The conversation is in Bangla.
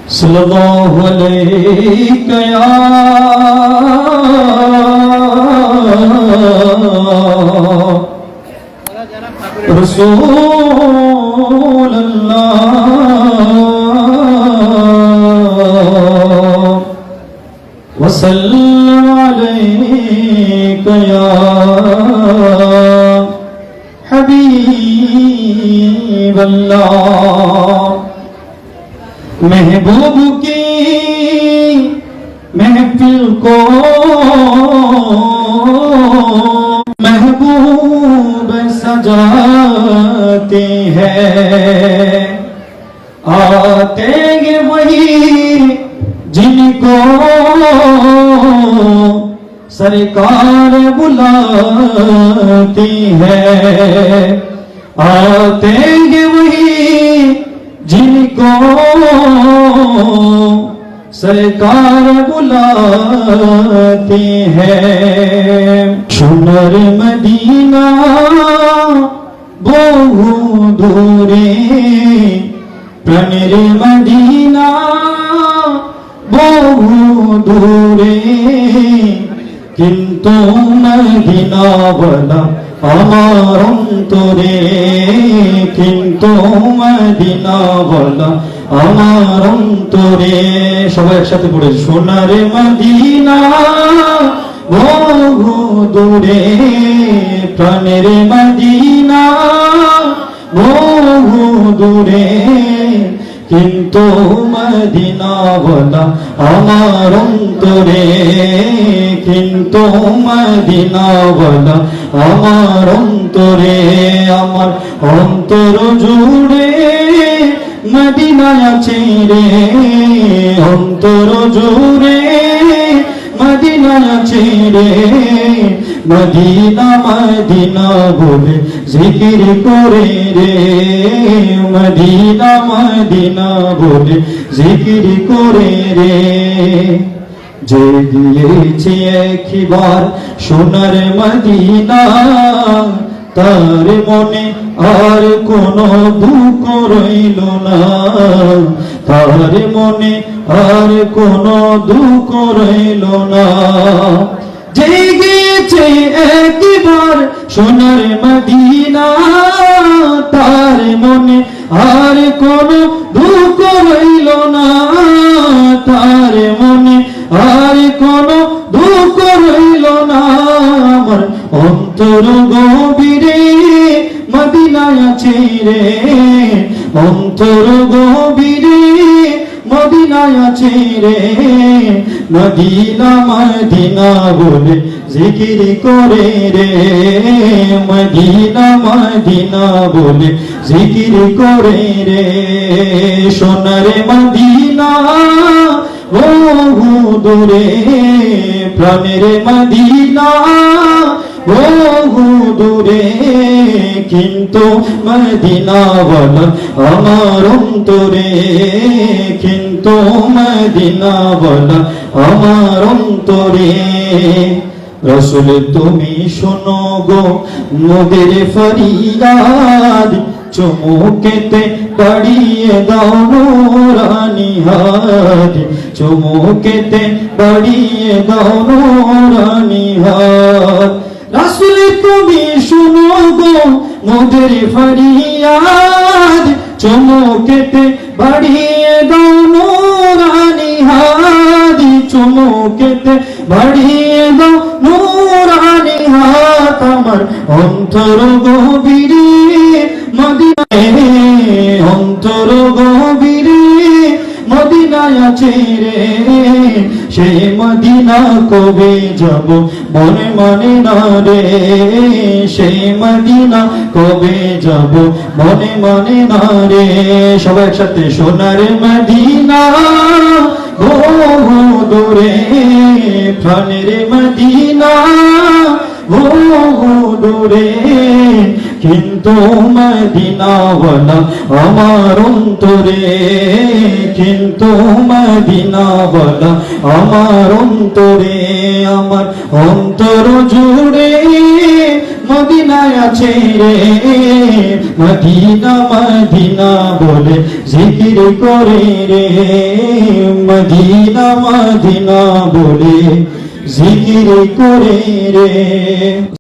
सल्लल्लाहु अलैका या रसूल अल्लाह वसल्लम अलैका या हबीब अल्लाह। महबूब की महफिल को महबूब सजाते हैं, आते हैं वही जिनको सरकार बुलाती है, आते हैं वही जिनको सरकार बुलाती है। सोनार मदीना बहु दूरे, प्राणेर मदीना बहु दूरे, किन्तु मदीनावाला আমার অন্তরে, কিন্তু মদিনাওয়ালা আমার অন্তরে। সবাই একসাথে পড়ে, সোনার মদিনা বহু দূরে, প্রাণের মদিনা বহু দূরে, কিন্তু মদিনাওয়ালা আমার অন্তরে, কিন্তু মদিনাওয়ালা আমার অন্তরে। আমার অন্তর জুড়ে মদিনা আছে রে, অন্তর জুড়ে মদিনা আছে রে, মদিনা মদিনা বলে জিকির করে রে, মদিনা মদিনা বলে জিকির করে রে। যে গিয়েছে একবার সোনার মদিনা, তার মনে আর কোনো দুঃখ রইল না, তার মনে আর কোনো দুঃখ রইল না। যে গিয়েছে একবার সোনার মদিনা, তার মনে আর কোনো দুঃখ রইল না, তার মনে আর কোনো দুঃখ রইল না। আমার অন্তর গভীরে মদিনায় আছে রে, অন্তর গভীরে মদিনায় আছে রে, মদিনা মদিনা বলে জিকির করে রে, মদিনা মদিনা বলে জিকির করে রে। সোনার মদিনা বহু দূরে, প্রাণের মদিনা বহু দূরে, কিন্তু মদিনাওয়ালা আমার অন্তরে, কিন্তু মদিনাওয়ালা আমার অন্তরে। রসুল তুমি শোনো গো মোদের ফরিয়াদ, চুমুকেতে বাড়িয়ে দাও নূরানি হাত, চুমুকেতে বাড়িয়ে দাও নূরানি হাত। রাসূল তুমি শুনো গো মোদের ফরিয়াদ, চুমুকেতে বাড়িয়ে দাও নূরানি হাত, চুমুকেতে বাড়িয়ে দাও নূরানি হাত। আমার অন্তর গভীরে মদিনায়, অন্তর গভীরে মদিনায় আছে রে, সেই মদিনা কবে যাব মনে মানে না রে, সেই মদিনা কবে যাব মনে মানে না রে। সবাই একসাথে, সোনার মদিনা বহু দূরে, প্রাণের মদিনা বহু দূরে, কিন্তু মদিনাওয়ালা আমার অন্তরে, কিন্তু মদিনাওয়ালা আমার অন্তরে, আমার অন্তর জুড়ে মদিনায় আছে রে, মদিনা মদিনা বলে জিকির করে রে, মদিনা মদিনা বলে জিকির করে রে।